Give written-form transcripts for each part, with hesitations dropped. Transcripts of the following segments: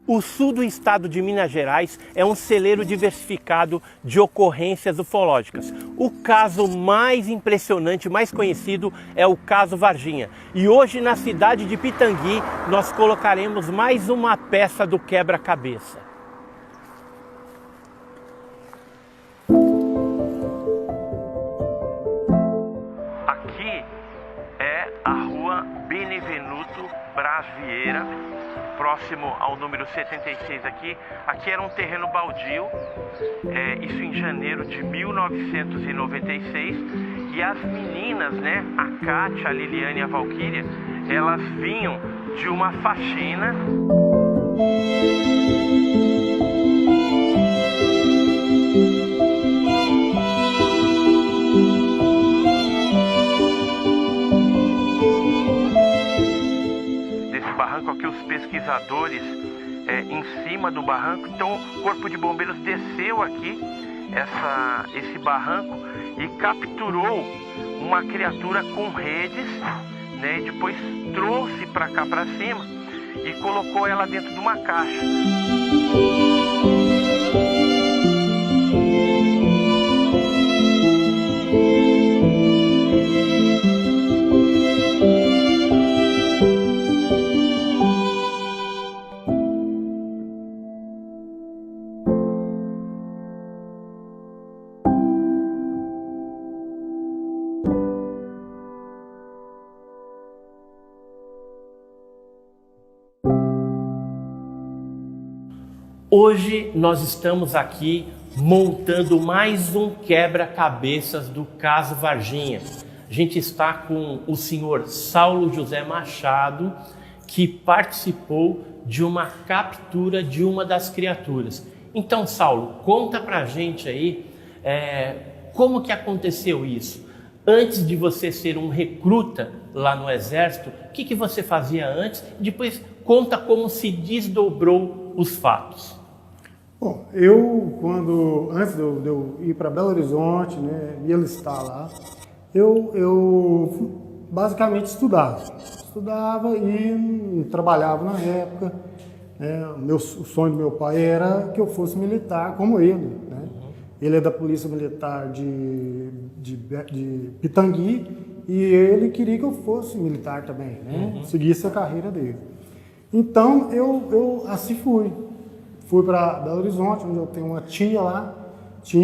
O sul do estado de Minas Gerais é um celeiro diversificado de ocorrências ufológicas. O caso mais impressionante, mais conhecido, é o caso Varginha. E hoje, na cidade de Pitangui, nós colocaremos mais uma peça do quebra-cabeça. Aqui é a rua Benevenuto Braz Vieira, próximo ao número 76 aqui. Aqui era um terreno baldio, isso em janeiro de 1996. E as meninas, né, a Kátia, a Liliane e a Valquíria, elas vinham de uma faxina. Barranco aqui, os pesquisadores em cima do barranco. Então o corpo de bombeiros desceu aqui esse barranco e capturou uma criatura com redes, né, e depois trouxe para cá para cima e colocou ela dentro de uma caixa. Hoje nós estamos aqui montando mais um quebra-cabeças do caso Varginha. A gente está com o senhor Saulo José Machado, que participou de uma captura de uma das criaturas. Então, Saulo, conta pra gente aí como que aconteceu isso. Antes de você ser um recruta lá no Exército, o que você fazia antes? Depois conta como se desdobrou os fatos. Bom, antes de eu ir para Belo Horizonte, né, me alistar lá, eu basicamente estudava e trabalhava na época. O sonho do meu pai era que eu fosse militar como ele, né? Ele é da Polícia Militar de Pitangui e ele queria que eu fosse militar também, né? Seguisse a carreira dele. Então eu assim fui. Fui para Belo Horizonte, onde eu tenho uma tia lá, que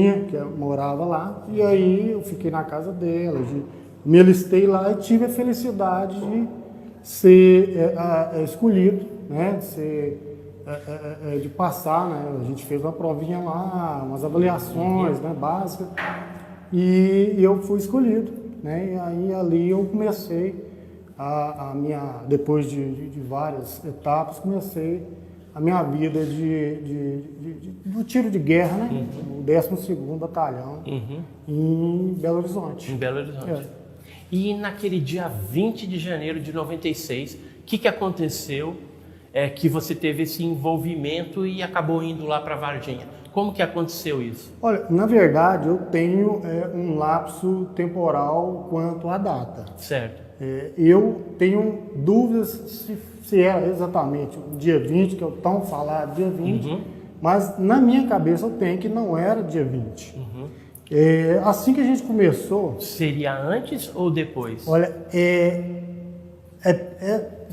morava lá, e aí eu fiquei na casa dela, me alistei lá e tive a felicidade de ser escolhido, né, de passar, né, a gente fez uma provinha lá, umas avaliações, né, básicas, e eu fui escolhido, né, e aí ali eu comecei depois de várias etapas, comecei a minha vida do tiro de guerra, né? O 12º Batalhão, em Belo Horizonte. Em Belo Horizonte. E naquele dia 20 de janeiro de 96, o que aconteceu que você teve esse envolvimento e acabou indo lá para Varginha? Como que aconteceu isso? Olha, na verdade, eu tenho um lapso temporal quanto à data. Certo. Eu tenho dúvidas se é exatamente o dia 20, que eu tão falado dia 20, mas na minha cabeça eu tenho que não era dia 20. Assim que a gente começou... Seria antes ou depois? Olha,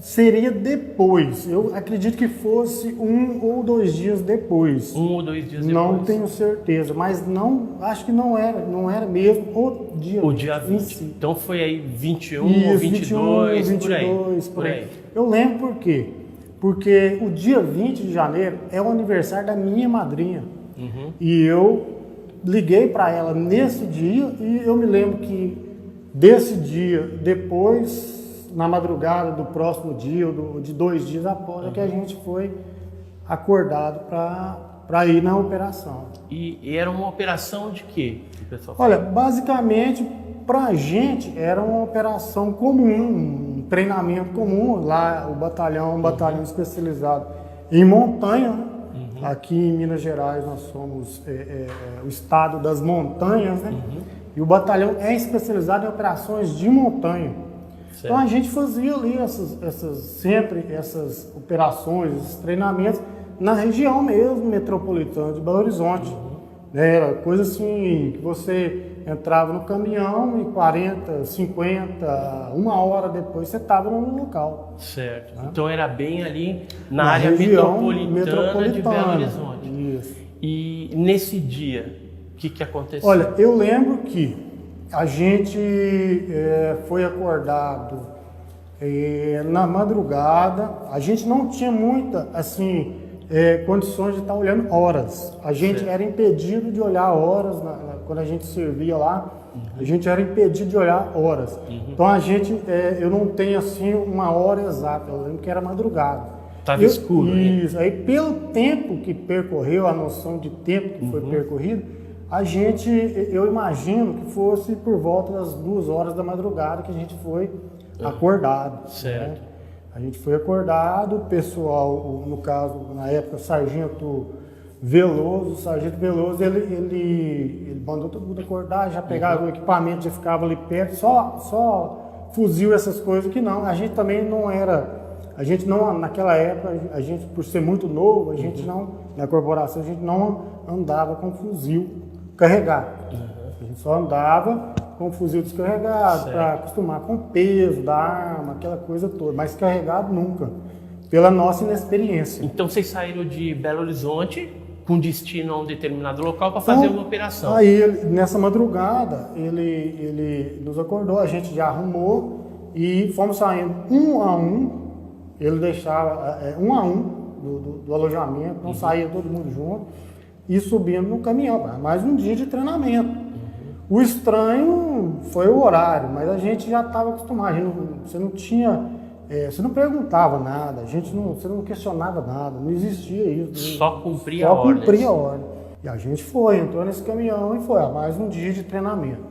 seria depois. Eu acredito que fosse 1 ou 2 dias depois. 1 ou 2 dias depois? Não tenho certeza, mas acho que não era mesmo o dia 20. Si. Então foi aí 21 Isso, ou 22, 22 por aí. Eu lembro por quê? Porque o dia 20 de janeiro é o aniversário da minha madrinha. E eu liguei para ela nesse dia e eu me lembro que desse dia, depois, na madrugada do próximo dia, ou de 2 dias após, é que a gente foi acordado para ir na operação. E era uma operação de quê? Olha, basicamente, para a gente era uma operação comum, um treinamento comum. Lá o batalhão é um batalhão especializado em montanha, né? Aqui em Minas Gerais nós somos o estado das montanhas, né? E o batalhão é especializado em operações de montanha. Certo. Então a gente fazia ali sempre essas operações, esses treinamentos na região mesmo, metropolitana de Belo Horizonte. Era coisa assim, que você entrava no caminhão e 40, 50, uma hora depois você estava no local. Certo. Tá? Então era bem ali na área região metropolitana de Belo Horizonte. Isso. E nesse dia, o que aconteceu? Olha, eu lembro que a gente foi acordado na madrugada. A gente não tinha muita, assim, condições de estar olhando horas. A gente era impedido de olhar horas quando a gente servia lá. A gente era impedido de olhar horas. Então a gente, eu não tenho assim uma hora exata. Eu lembro que era madrugada. Estava escuro. Isso. Aí pelo tempo que percorreu, a noção de tempo que foi percorrido, eu imagino que fosse por volta das 2 horas da madrugada que a gente foi acordado. Certo. Né? A gente foi acordado, o pessoal, no caso, na época, o sargento Veloso, ele mandou todo mundo acordar, já pegava o equipamento, já ficava ali perto, só fuzil, essas coisas que não. A gente também não era, naquela época, a gente, por ser muito novo, a gente não, na corporação, a gente não andava com fuzil carregado. A gente só andava com o fuzil descarregado, para acostumar com o peso da arma, aquela coisa toda, mas carregado nunca, pela nossa inexperiência. Então vocês saíram de Belo Horizonte com destino a um determinado local para fazer uma operação. Aí, nessa madrugada, ele nos acordou, a gente já arrumou e fomos saindo um a um. Ele deixava um a um do alojamento, não saía todo mundo junto e subindo no caminhão. Mais um dia de treinamento. O estranho foi o horário, mas a gente já estava acostumado. Você não tinha, você não perguntava nada, você não questionava nada, não existia isso. Só cumpria a ordem. Só cumpria a ordem. E a gente entrou nesse caminhão e foi mais um dia de treinamento.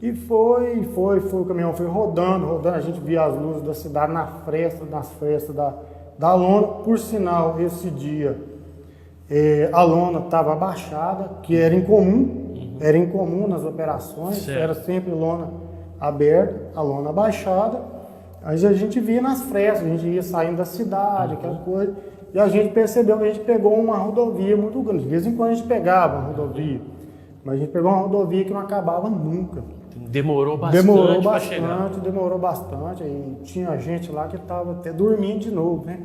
E foi, o caminhão foi rodando, a gente via as luzes da cidade nas frestas da lona. Por sinal, esse dia a lona estava abaixada, que era incomum nas operações, era sempre lona aberta, a lona abaixada. Aí a gente via nas frestas, a gente ia saindo da cidade, aquela coisa, e a gente percebeu que a gente pegou uma rodovia muito grande. De vez em quando a gente pegava uma rodovia, mas a gente pegou uma rodovia que não acabava nunca. Demorou bastante para chegar. Demorou bastante. E tinha gente lá que estava até dormindo de novo, né?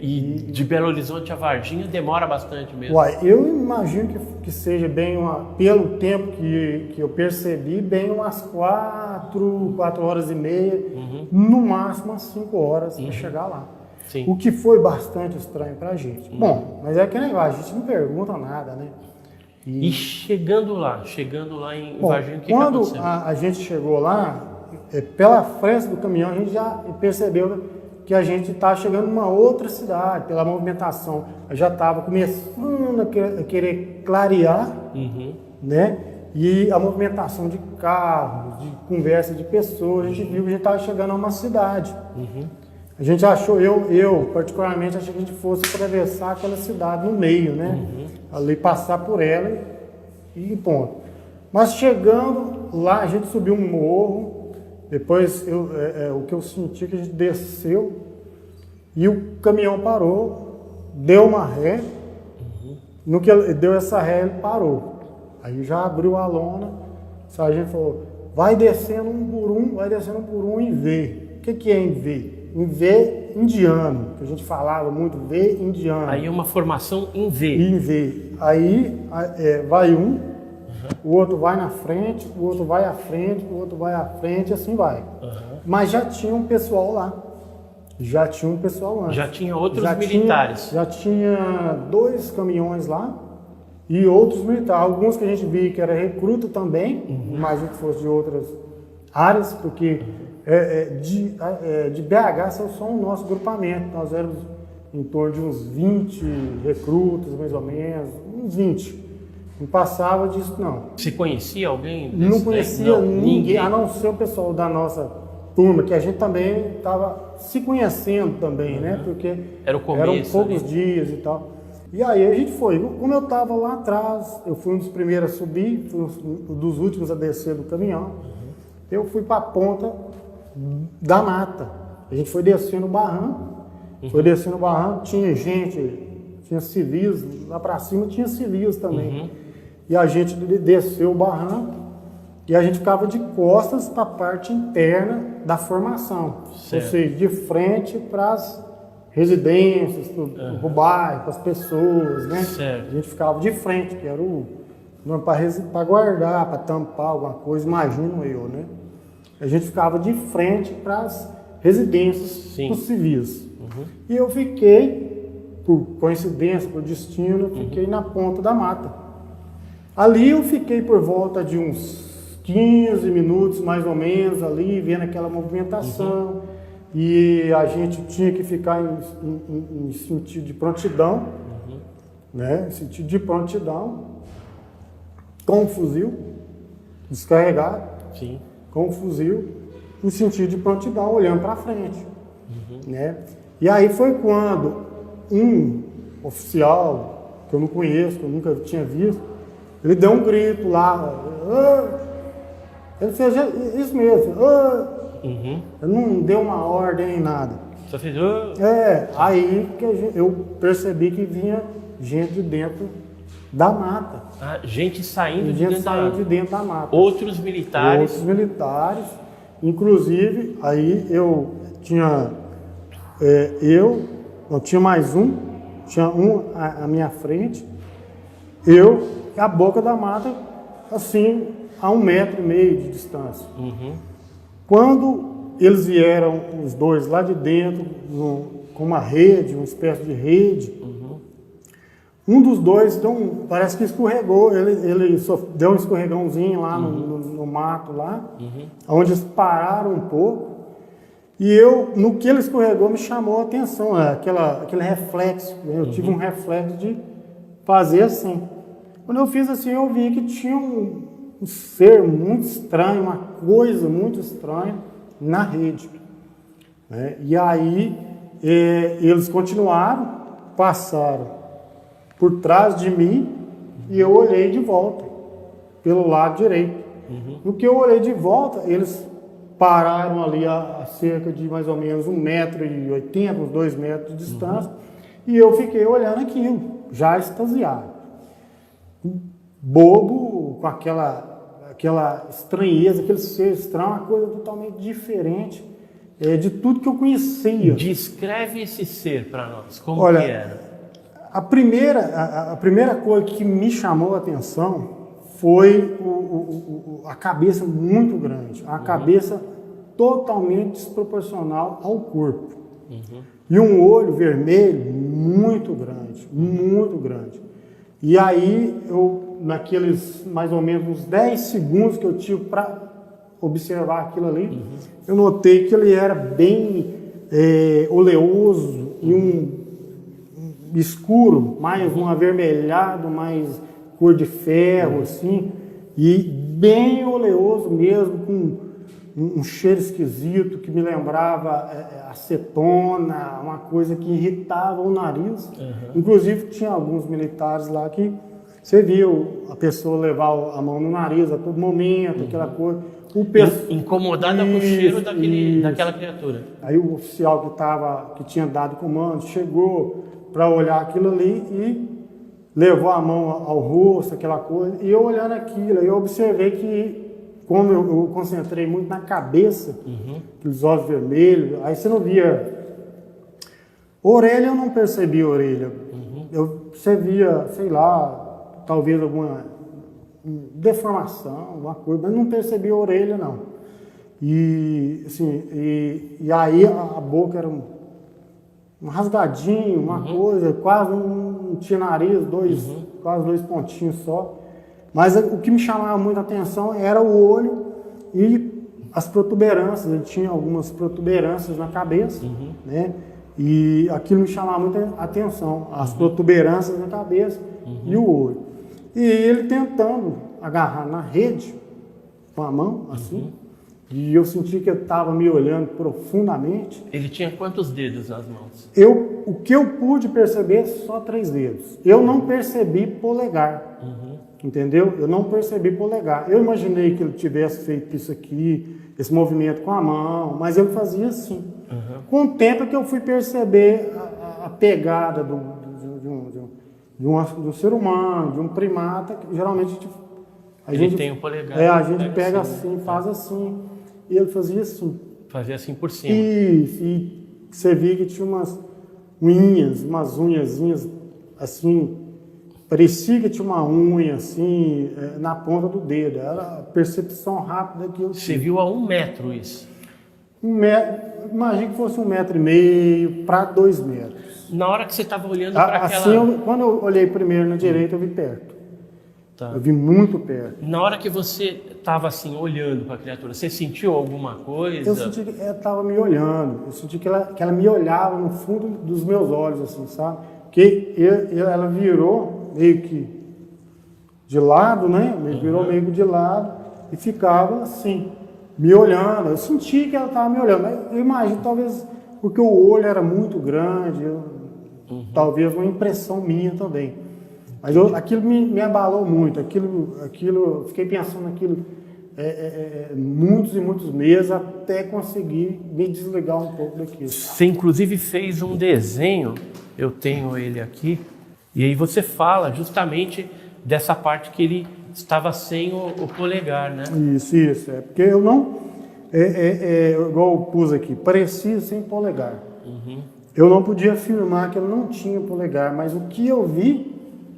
E de Belo Horizonte a Varginha demora bastante mesmo. Eu imagino que seja bem pelo tempo que eu percebi, bem umas 4 horas e meia, no máximo umas 5 horas para chegar lá. Sim. O que foi bastante estranho pra gente. Bom, mas é aquele negócio, a gente não pergunta nada, né? E chegando lá em Varginha, o que aconteceu? Quando a gente chegou lá, pela frente do caminhão, a gente já percebeu que a gente estava chegando numa outra cidade, pela movimentação. Já estava começando a querer clarear, né? E a movimentação de carros, de conversa de pessoas, a gente viu que a gente estava chegando a uma cidade. A gente achou, eu particularmente, achei que a gente fosse atravessar aquela cidade no meio, né? Ali passar por ela e ponto. Mas chegando lá, a gente subiu um morro, depois o que eu senti é que a gente desceu e o caminhão parou, deu uma ré, no que ele deu essa ré, ele parou. Aí já abriu a lona, o sargento falou, vai descendo um por um em V. O que é em V? Em V indiano, que a gente falava muito, V indiano. Aí é uma formação em V. Em V. Aí vai um, o outro vai na frente, o outro vai à frente, o outro vai à frente, assim vai. Mas já tinha um pessoal lá. Já tinha um pessoal antes. Já tinha outros militares. Já tinha 2 caminhões lá e outros militares. Alguns que a gente via que era recruta também, imagino que fosse de outras áreas, porque de BH são só o nosso grupamento. Nós éramos em torno de uns 20 recrutas, mais ou menos, uns 20. Não passava disso, não. Você conhecia alguém? Não conhecia ninguém, a não ser o pessoal da nossa turma, que a gente também estava se conhecendo também, né? Porque era o começo, eram poucos dias e tal. E aí a gente foi. Como eu estava lá atrás, eu fui um dos primeiros a subir, fui um dos últimos a descer do caminhão. Eu fui para a ponta da mata. A gente foi descendo o barranco, tinha gente tinha civis, lá para cima tinha civis também. E a gente desceu o barranco e a gente ficava de costas para a parte interna da formação. Certo. Ou seja, de frente para as residências, para o bairro, para as pessoas, né? Certo. A gente ficava de frente, que era para guardar, para tampar alguma coisa, imagino eu, né? A gente ficava de frente para as residências dos civis. E eu fiquei, por coincidência, por destino, fiquei na ponta da mata. Ali eu fiquei por volta de uns 15 minutos, mais ou menos, ali, vendo aquela movimentação. E a gente tinha que ficar em sentido de prontidão, né? Em sentido de prontidão, com o fuzil descarregado, com o fuzil, em sentido de prontidão, olhando para frente. Né? E aí foi quando um oficial, que eu não conheço, que eu nunca tinha visto, ele deu um grito lá. Ele fez isso mesmo. Ele não deu uma ordem nem nada. Só fez... Aí que eu percebi que vinha gente de dentro da mata. Gente saindo de dentro da mata. Outros militares. Outros militares. Inclusive, aí eu tinha... não tinha mais um. Tinha um à minha frente. Eu e a boca da mata, assim, a 1,5 metro de distância. Quando eles vieram, os dois lá de dentro, com uma rede, uma espécie de rede, um dos dois parece que escorregou, ele deu um escorregãozinho lá no mato, lá, onde eles pararam um pouco, e no que ele escorregou, me chamou a atenção, aquele reflexo, eu tive um reflexo de fazer assim. Quando eu fiz assim, eu vi que tinha um ser muito estranho, uma coisa muito estranha na rede. Né? E aí eles continuaram, passaram por trás de mim e eu olhei de volta, pelo lado direito. No que eu olhei de volta, eles pararam ali a cerca de mais ou menos 1,80 metro, uns 2 metros de distância, e eu fiquei olhando aquilo, já extasiado. Bobo, com aquela estranheza, aquele ser estranho, uma coisa totalmente diferente de tudo que eu conhecia. Descreve esse ser para nós, como Olha, que era? A primeira coisa que me chamou a atenção foi a cabeça muito grande, a cabeça totalmente desproporcional ao corpo. E um olho vermelho muito grande, muito grande. E aí, naqueles mais ou menos uns 10 segundos que eu tive para observar aquilo ali, eu notei que ele era bem oleoso e um escuro, mais um avermelhado, mais cor de ferro, assim, e bem oleoso mesmo, com um cheiro esquisito que me lembrava acetona, uma coisa que irritava o nariz. Inclusive tinha alguns militares lá que você viu a pessoa levar a mão no nariz a todo momento, aquela coisa. Incomodada com o cheiro daquela criatura. Aí o oficial que tinha dado comando chegou para olhar aquilo ali e levou a mão ao rosto, aquela coisa. E eu olhando aquilo, eu observei que, como eu concentrei muito na cabeça, aqueles olhos vermelhos, aí você não via. Orelha eu não percebi orelha. Você via, sei lá, talvez alguma deformação, alguma coisa, mas não percebi orelha não. E assim, e aí a boca era um rasgadinho, uma coisa, quase não tinha nariz, quase 2 pontinhos só. Mas o que me chamava muito a atenção era o olho e as protuberâncias. Ele tinha algumas protuberâncias na cabeça, né? E aquilo me chamava muito a atenção, as protuberâncias na cabeça e o olho. E ele tentando agarrar na rede com a mão, assim, e eu senti que ele estava me olhando profundamente. Ele tinha quantos dedos nas mãos? O que eu pude perceber, só 3 dedos. Eu não percebi polegar. Entendeu? Eu não percebi polegar. Eu imaginei que ele tivesse feito isso aqui, esse movimento com a mão, mas ele fazia assim. Com o tempo é que eu fui perceber a pegada de de um ser humano, de um primata, que geralmente Ele tem o polegar. a gente pega assim, faz assim. E ele fazia assim. Fazia assim por cima. E você via que tinha umas unhazinhas assim, parecia que tinha uma unha assim, na ponta do dedo. Era a percepção rápida que eu tinha. Você viu a 1 metro isso? Imagina que fosse 1,5 metro para 2 metros. Na hora que você estava olhando para aquela... Assim, quando eu olhei primeiro na direita, eu vi perto. Tá. Eu vi muito perto. Na hora que você estava assim, olhando para a criatura, você sentiu alguma coisa? Eu senti que ela estava me olhando. Eu senti que ela me olhava no fundo dos meus olhos, assim, sabe? Porque ela virou meio que de lado, né? Virou meio que de lado e ficava assim, me olhando. Eu senti que ela estava me olhando. Mas eu imagino, talvez, porque o olho era muito grande, talvez uma impressão minha também. Mas aquilo me abalou muito, eu fiquei pensando naquilo muitos e muitos meses até conseguir me desligar um pouco daquilo. Você inclusive fez um desenho, eu tenho ele aqui, e aí você fala justamente dessa parte que ele estava sem o polegar, né? Isso, porque eu não, igual eu pus aqui, parecia sem polegar. Eu não podia afirmar que ele não tinha polegar, mas o que eu vi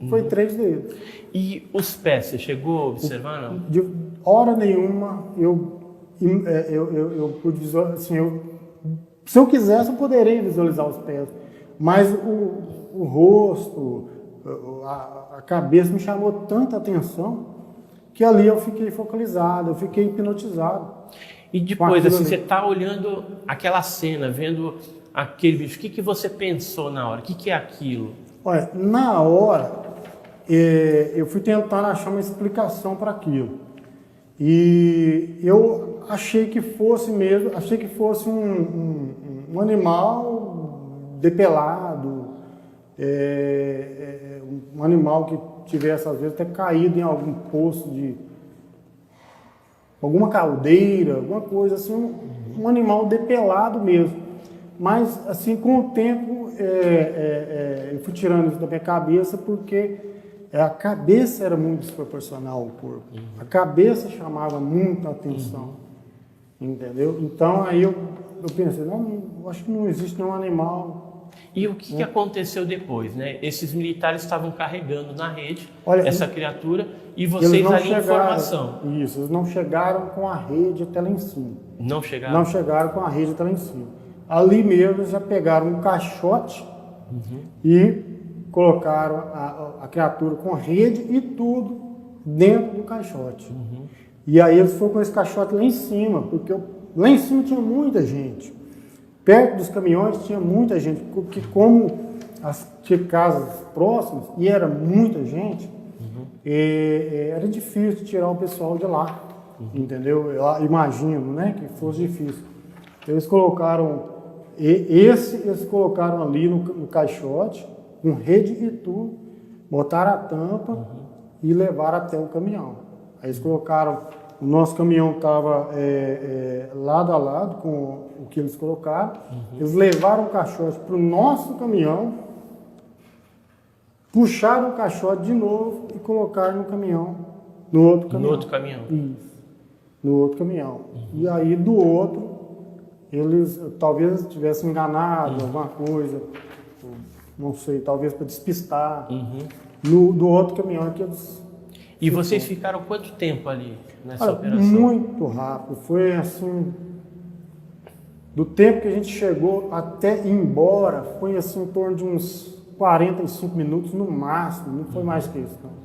foi 3 dedos. E os pés, você chegou a observar, não? De hora nenhuma eu pude visualizar, assim, se eu quisesse eu poderia visualizar os pés, mas o rosto, a cabeça me chamou tanta atenção que ali eu fiquei focalizado, eu fiquei hipnotizado. E depois, assim, você está olhando aquela cena, vendo aquele bicho, o que você pensou na hora? O que é aquilo? Olha, na hora, eu fui tentando achar uma explicação para aquilo. E eu achei que fosse um animal depelado, um animal que tivesse, às vezes, até caído em algum poço de alguma caldeira, alguma coisa assim, um animal depelado mesmo. Mas, assim, com o tempo, eu fui tirando isso da minha cabeça porque a cabeça era muito desproporcional ao corpo. A cabeça chamava muita atenção, entendeu? Então, aí eu pensei, não, acho que não existe nenhum animal. E o que aconteceu depois, né? Esses militares estavam carregando na rede essa criatura e vocês ali em formação. Isso, eles não chegaram com a rede até lá em cima. Não chegaram? Não chegaram com a rede até lá em cima. Ali mesmo eles já pegaram um caixote e colocaram a criatura com rede e tudo dentro do caixote. E aí eles foram com esse caixote lá em cima, porque lá em cima tinha muita gente. Perto dos caminhões tinha muita gente, porque como tinha casas próximas e era muita gente, era difícil tirar o pessoal de lá, entendeu? Eu imagino, né, que fosse difícil. Então, eles colocaram eles colocaram ali no caixote, com rede e tudo, botaram a tampa e levaram até o caminhão. Aí eles colocaram, o nosso caminhão estava lado a lado com o que eles colocaram, eles levaram o caixote para o nosso caminhão, puxaram o caixote de novo e colocaram no caminhão, no outro caminhão. No outro caminhão. Isso, no outro caminhão. E aí do outro, eles talvez tivessem enganado alguma coisa, não sei, talvez para despistar. Do outro caminhão que eles... E vocês ficaram quanto tempo ali nessa operação? Muito rápido, foi assim, do tempo que a gente chegou até ir embora, foi assim em torno de uns 45 minutos no máximo, não foi mais que isso. Não.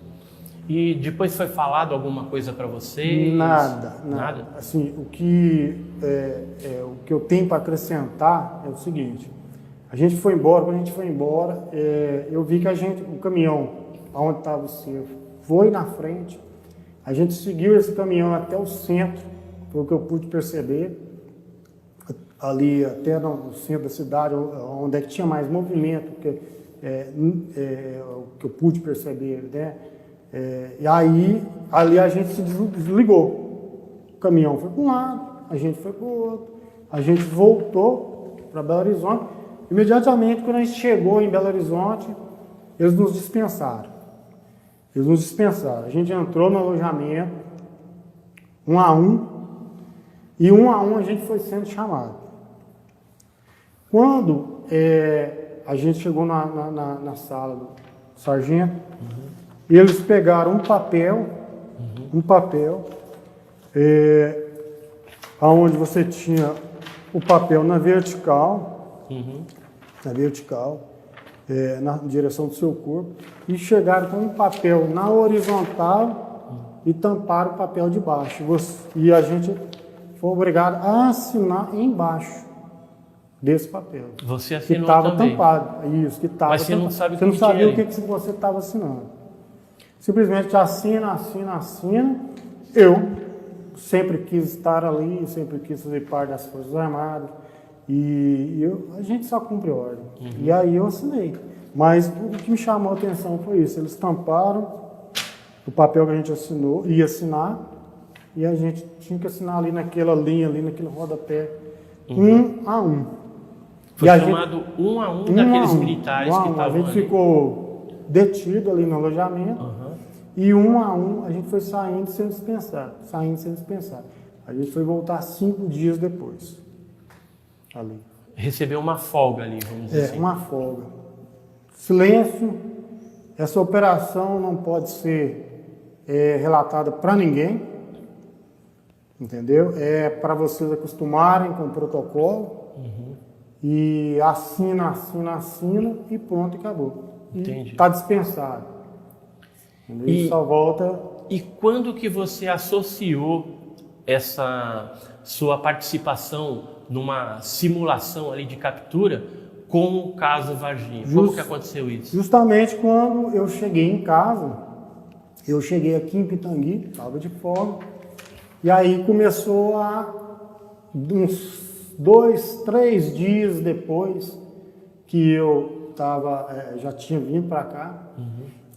E depois foi falado alguma coisa para vocês? Nada. Assim, o que eu tenho para acrescentar é o seguinte: a gente foi embora, quando a gente foi embora, eu vi que o caminhão, onde estava o cerco, foi na frente. A gente seguiu esse caminhão até o centro, foi o que eu pude perceber, ali até no centro da cidade, onde é que tinha mais movimento, o que eu pude perceber, né? E aí, ali a gente se desligou. O caminhão foi para um lado, a gente foi para o outro, a gente voltou para Belo Horizonte. Imediatamente, quando a gente chegou em Belo Horizonte, Eles nos dispensaram. A gente entrou no alojamento, um a um, e um a um a gente foi sendo chamado. Quando a gente chegou na sala do sargento, eles pegaram um papel, onde você tinha o papel na vertical, na direção do seu corpo, e chegaram com um papel na horizontal e tamparam o papel de baixo. E a gente foi obrigado a assinar embaixo desse papel. Você assinou que estava também. tampado. Isso, que estava. Mas você não sabe você o não que sabia tinha o que você estava assinando. Simplesmente assina. Eu sempre quis estar ali, sempre quis fazer parte das Forças Armadas. E a gente só cumpre ordem. E aí eu assinei. Mas o que me chamou a atenção foi isso. Eles tamparam o papel que a gente ia assinar, e a gente tinha que assinar ali naquela linha, ali naquele rodapé, um a um. Foi chamado um a um daqueles militares que estavam ali. A gente ficou detido ali no alojamento, e um a um a gente foi saindo sem dispensar. A gente foi voltar 5 dias depois. Ali. Recebeu uma folga ali, vamos dizer assim. Uma folga. Silêncio. Essa operação não pode ser relatada para ninguém, entendeu? É para vocês acostumarem com o protocolo. E assina e pronto, acabou. Entendi. Está dispensado. E só volta. E quando que você associou essa sua participação numa simulação ali de captura com o caso Varginha? Como que aconteceu isso? Justamente quando eu cheguei em casa, eu cheguei aqui em Pitangui, estava de folga, e aí começou uns 2, 3 dias depois que eu já tinha vindo para cá,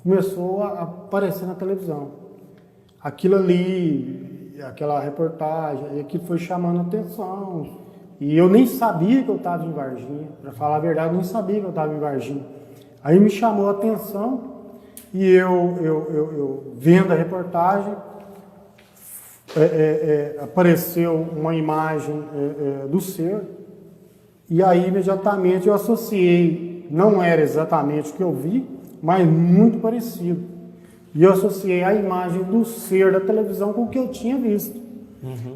começou a aparecer na televisão. Aquilo ali, aquela reportagem, aquilo foi chamando a atenção. E eu nem sabia que eu estava em Varginha. Para falar a verdade, eu nem sabia que eu estava em Varginha. Aí me chamou a atenção e eu vendo a reportagem, apareceu uma imagem do ser, e aí imediatamente eu associei, não era exatamente o que eu vi, mas muito parecido. E eu associei a imagem do ser da televisão com o que eu tinha visto.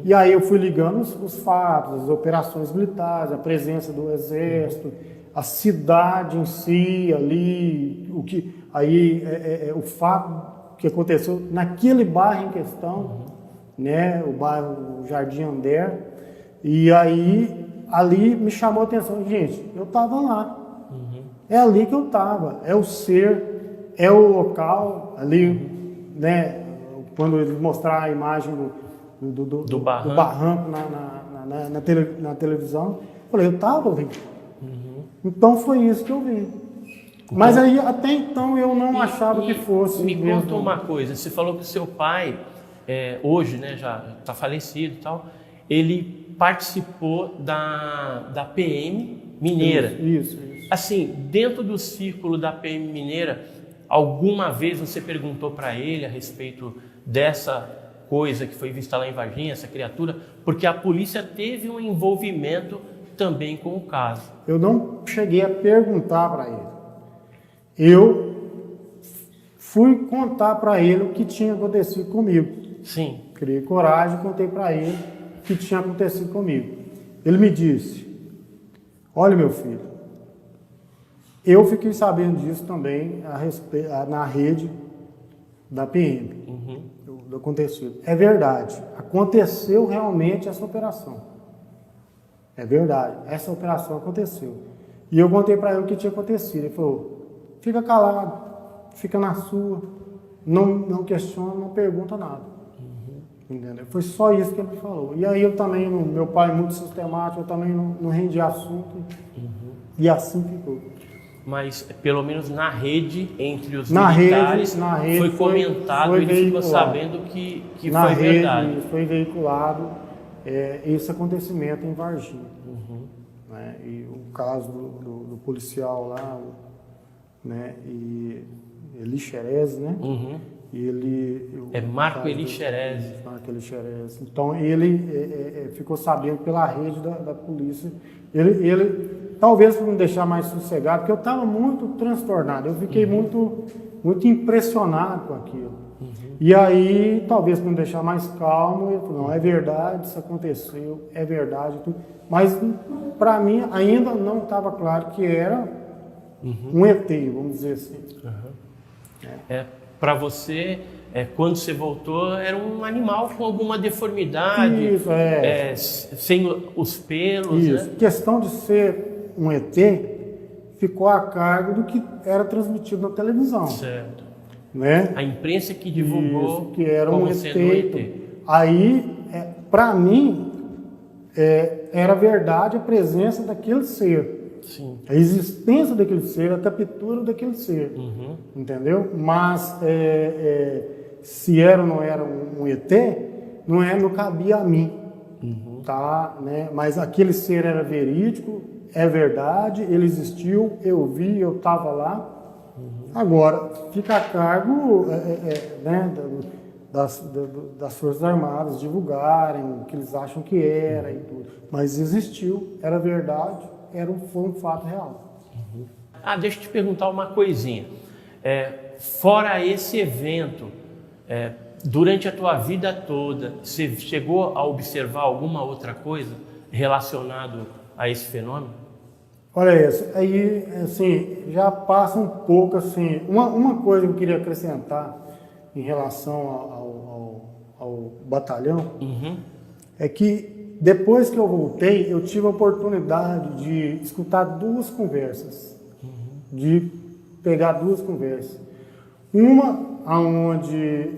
E aí eu fui ligando os fatos, as operações militares, a presença do exército, a cidade em si ali, o fato que aconteceu naquele bairro em questão, né, o bairro Jardim Ander. E aí ali me chamou a atenção, gente, eu estava lá, é ali que eu estava, é o ser, é o local ali, né, quando eles mostraram a imagem do barranco na televisão, eu falei, eu estava ali. Então foi isso que eu vi. Mas aí até então eu não achava que fosse. Me conta uma coisa, você falou que o seu pai, hoje, né, já está falecido e tal, ele participou da PM Mineira. Isso. Assim, dentro do círculo da PM Mineira, alguma vez você perguntou para ele a respeito dessa coisa que foi vista lá em Varginha, essa criatura? Porque a polícia teve um envolvimento também com o caso. Eu não cheguei a perguntar para ele. Eu fui contar para ele o que tinha acontecido comigo. Sim. Criei coragem e contei para ele o que tinha acontecido comigo. Ele me disse, olha meu filho, eu fiquei sabendo disso também na rede da PM, do acontecido. É verdade, aconteceu realmente essa operação. É verdade, essa operação aconteceu. E eu contei para ele o que tinha acontecido. Ele falou, fica calado, fica na sua, não questiona, não pergunta nada. Entendeu? Foi só isso que ele me falou. E aí eu também, meu pai muito sistemático, eu também não rendi assunto. E assim ficou. Mas pelo menos na rede, entre os militares, foi comentado e ele ficou sabendo que foi verdade. Foi veiculado esse acontecimento em Varginha. Né? E o caso do policial lá, né? E Elixerez, né? Uhum. Ele, Marco Elixerez. Marco Elixerez. Então ele ficou sabendo pela rede da polícia. Ele talvez para me deixar mais sossegado, porque eu estava muito transtornado. Eu fiquei muito impressionado com aquilo. E aí, talvez para me deixar mais calmo, ele falou, não, é verdade, isso aconteceu, é verdade. Tudo. Mas para mim ainda não estava claro que era um ET, vamos dizer assim. Para você, quando você voltou, era um animal com alguma deformidade, Isso, sem os pelos. Isso. Né? Questão de ser um ET ficou a cargo do que era transmitido na televisão. Certo. Né? A imprensa que divulgou isso, que era como um sendo um ET. Aí, para mim, era verdade a presença daquele ser. Sim. A existência daquele ser, a captura daquele ser. Entendeu? Mas se era ou não era um ET, não cabia a mim. Tá? Né? Mas aquele ser era verídico, é verdade, ele existiu, eu vi, eu estava lá. Agora, fica a cargo né, das Forças Armadas divulgarem o que eles acham que era e tudo. Mas existiu, era verdade, foi um fato real. Deixa eu te perguntar uma coisinha. Fora esse evento, durante a tua vida toda, você chegou a observar alguma outra coisa relacionada a esse fenômeno? Olha isso, aí assim, já passa um pouco assim, uma coisa que eu queria acrescentar em relação ao batalhão, é que depois que eu voltei, eu tive a oportunidade de escutar duas conversas, de pegar duas conversas. Uma onde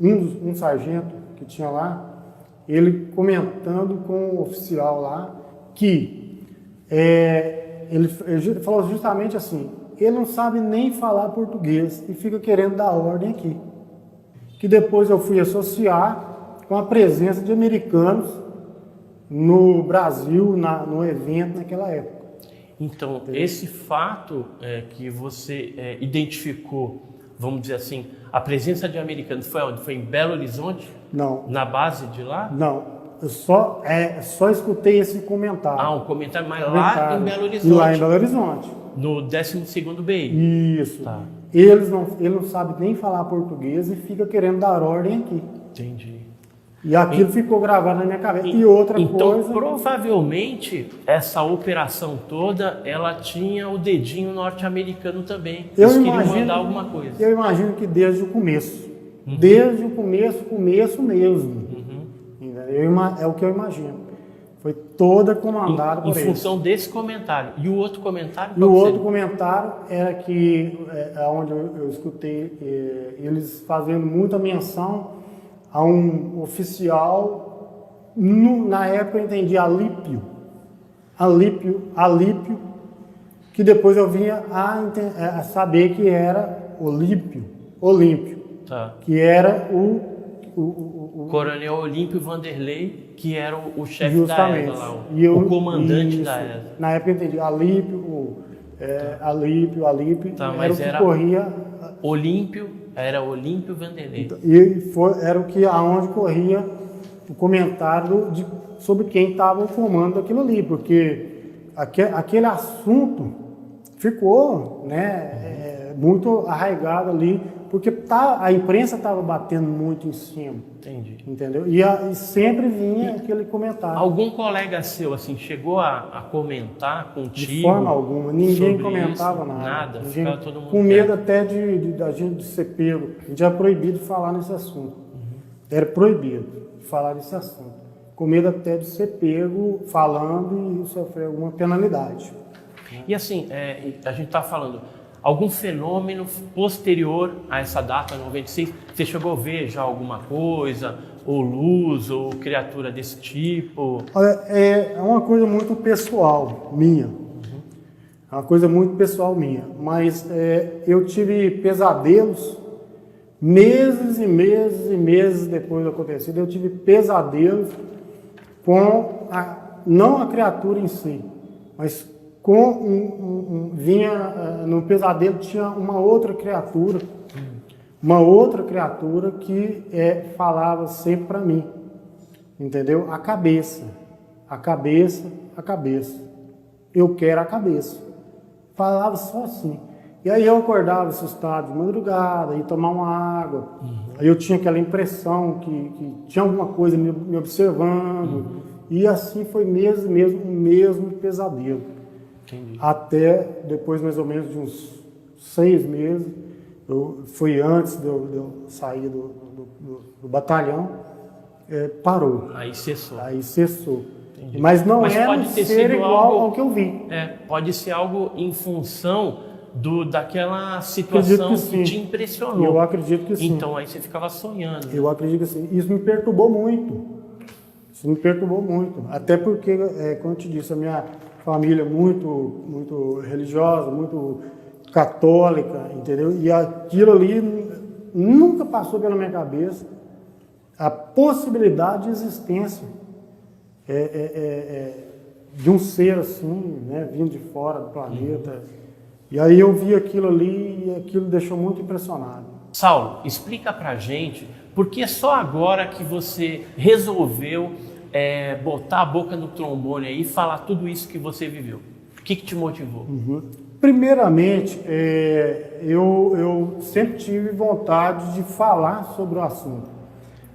um sargento que tinha lá, ele comentando com o oficial lá que ele falou justamente assim, ele não sabe nem falar português e fica querendo dar ordem aqui. Que depois eu fui associar com a presença de americanos no Brasil, no evento naquela época. Então, esse fato que você identificou, vamos dizer assim, a presença de americanos, foi onde? Foi em Belo Horizonte? Não. Na base de lá? Não. Eu só escutei esse comentário. Um comentário, mas lá em Belo Horizonte. E lá em Belo Horizonte. No 12º BI. Isso. Tá. Ele não sabe nem falar português e fica querendo dar ordem aqui. Entendi. E aquilo ficou gravado na minha cabeça. E outra coisa... Então, provavelmente, essa operação toda, ela tinha o dedinho norte-americano também. Eles queriam mandar alguma coisa. Eu imagino que desde o começo. Desde o começo mesmo. É o que eu imagino. Foi toda comandada por eles. Em função desse comentário. E o outro comentário? E o outro comentário era que, onde eu escutei eles fazendo muita menção a um oficial, na época eu entendi Alípio, que depois eu vinha a saber que era Olímpio, tá. Que era o Coronel Olímpio Vanderlei, que era o chefe da ESA lá, o comandante da ESA. Na época eu entendi, Alípio, tá, era o que corria... Era Olímpio Vanderlei. E era aonde corria o comentário sobre quem estava o comando daquilo ali, porque aquele assunto ficou, né, muito arraigado ali, porque a imprensa estava batendo muito em cima. Entendi. Entendeu? E sempre vinha aquele comentário. Algum colega seu assim chegou a comentar contigo? De forma alguma, ninguém comentava nada. Nada, ninguém, ficava todo mundo com medo até da gente ser pego. A gente era proibido de falar nesse assunto. Era proibido de falar nesse assunto. Com medo até de ser pego falando e sofrer alguma penalidade. E assim, a gente está falando, algum fenômeno posterior a essa data, 96, você chegou a ver já alguma coisa, ou luz, ou criatura desse tipo? Olha, é uma coisa muito pessoal minha. É uma coisa muito pessoal minha. Mas eu tive pesadelos, meses e meses e meses depois do acontecido, eu tive pesadelos com não a criatura em si, mas vinha no pesadelo, tinha uma outra criatura que falava sempre para mim, entendeu? A cabeça, eu quero a cabeça. Falava só assim. E aí eu acordava assustado de madrugada, ia tomar uma água. Aí eu tinha aquela impressão que tinha alguma coisa me observando. E assim foi o mesmo pesadelo. Entendi. Até depois, mais ou menos, de uns 6 meses, foi antes de eu sair do batalhão, parou. Aí cessou. Entendi. Mas era pode um ter ser sido igual algo, ao que eu vi. Pode ser algo em função daquela situação que te impressionou. Eu acredito que sim. Então aí você ficava sonhando. Eu acredito que sim. Isso me perturbou muito. Até porque, como eu te disse, a minha família é muito religiosa, muito católica, entendeu? E aquilo ali nunca passou pela minha cabeça a possibilidade de existência de um ser assim, né, vindo de fora do planeta. E aí eu vi aquilo ali e aquilo deixou muito impressionado. Saulo, explica pra gente por que só agora que você resolveu botar a boca no trombone aí e falar tudo isso que você viveu. O que te motivou? Primeiramente, eu sempre tive vontade de falar sobre o assunto.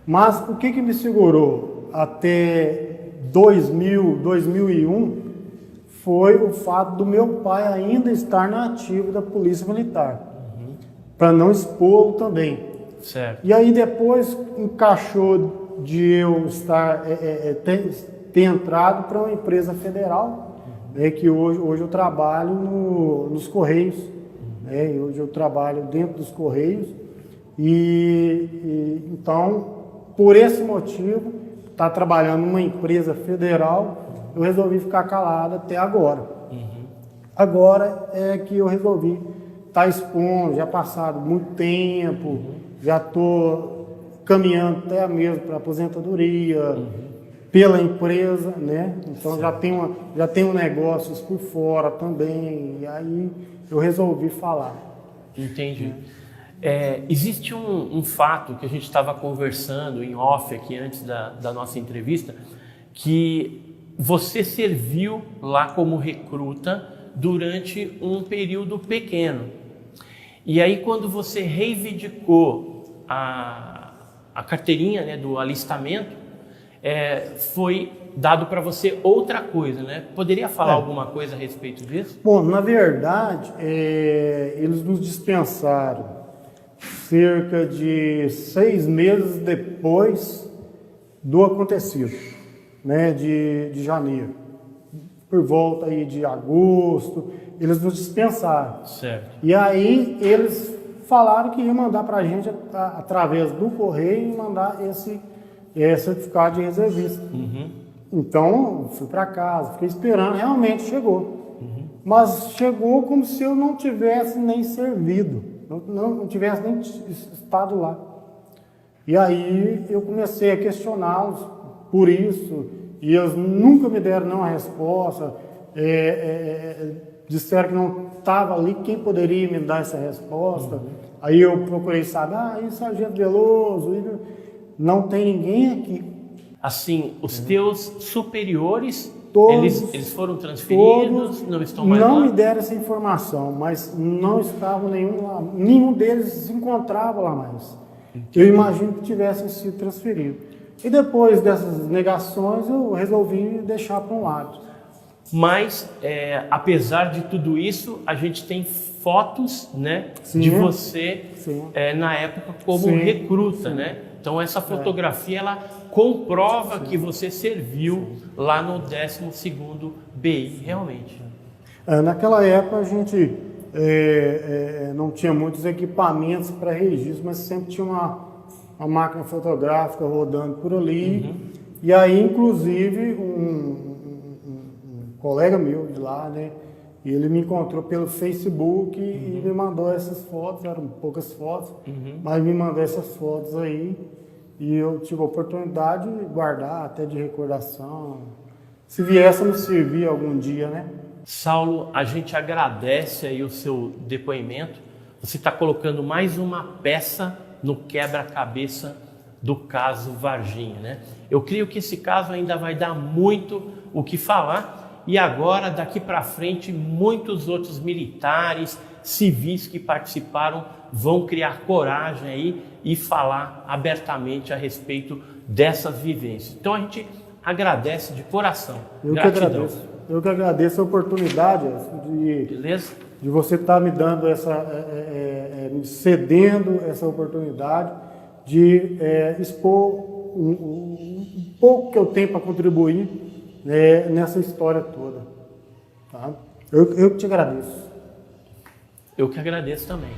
Mas o que me segurou até 2001 foi o fato do meu pai ainda estar na ativa da Polícia Militar, para não expô-lo também. Certo. E aí depois encaixou de eu ter entrado para uma empresa federal, que hoje eu trabalho nos Correios, hoje eu trabalho dentro dos Correios, e então, por esse motivo, estar trabalhando numa empresa federal, eu resolvi ficar calado até agora. Agora é que eu resolvi estar expondo, já passado muito tempo, já estou caminhando até mesmo para aposentadoria, pela empresa, né? Então já tenho negócios por fora também, e aí eu resolvi falar. Entendi. Existe um fato que a gente estava conversando em off aqui antes da nossa entrevista, que você serviu lá como recruta durante um período pequeno. E aí quando você reivindicou a carteirinha, né, do alistamento, foi dado para você outra coisa, né? Poderia falar alguma coisa a respeito disso? Bom, na verdade, eles nos dispensaram cerca de 6 meses depois do acontecido, né, de janeiro. Por volta aí de agosto, eles nos dispensaram. Certo. E aí eles falaram que iam mandar para a gente, através do correio, mandar esse certificado de reservista. Então, fui para casa, fiquei esperando, realmente chegou. Mas chegou como se eu não tivesse nem servido, não tivesse nem estado lá. E aí eu comecei a questioná-los por isso, e eles nunca me deram nenhuma resposta, disseram que não estava ali quem poderia me dar essa resposta. Aí eu procurei saber, e Sargento Veloso, não tem ninguém aqui. Assim, os teus superiores, Todos, eles foram transferidos, não estão mais lá? Não me deram essa informação, mas não estavam nenhum deles se encontrava lá mais. Eu imagino que tivessem sido transferidos. E depois dessas negações, eu resolvi deixar para um lado. Mas, apesar de tudo isso, a gente tem fotos, né, de você na época como recruta, né? Então essa fotografia ela comprova que você serviu lá no 12º BI, realmente. Naquela época a gente não tinha muitos equipamentos para registro, mas sempre tinha uma máquina fotográfica rodando por ali. E aí, inclusive, um colega meu de lá, né, ele me encontrou pelo Facebook e me mandou essas fotos, eram poucas fotos, mas me mandou essas fotos aí, e eu tive a oportunidade de guardar até de recordação, se viesse a me servir algum dia, né? Saulo, a gente agradece aí o seu depoimento. Você está colocando mais uma peça no quebra-cabeça do caso Varginha, né? Eu creio que esse caso ainda vai dar muito o que falar, e agora, daqui para frente, muitos outros militares, civis que participaram vão criar coragem aí e falar abertamente a respeito dessas vivências. Então a gente agradece de coração. Gratidão. Eu que agradeço a oportunidade de você estar me dando me cedendo essa oportunidade de expor um pouco que eu tenho para contribuir, né, nessa história toda. Tá? Eu que te agradeço. Eu que agradeço também.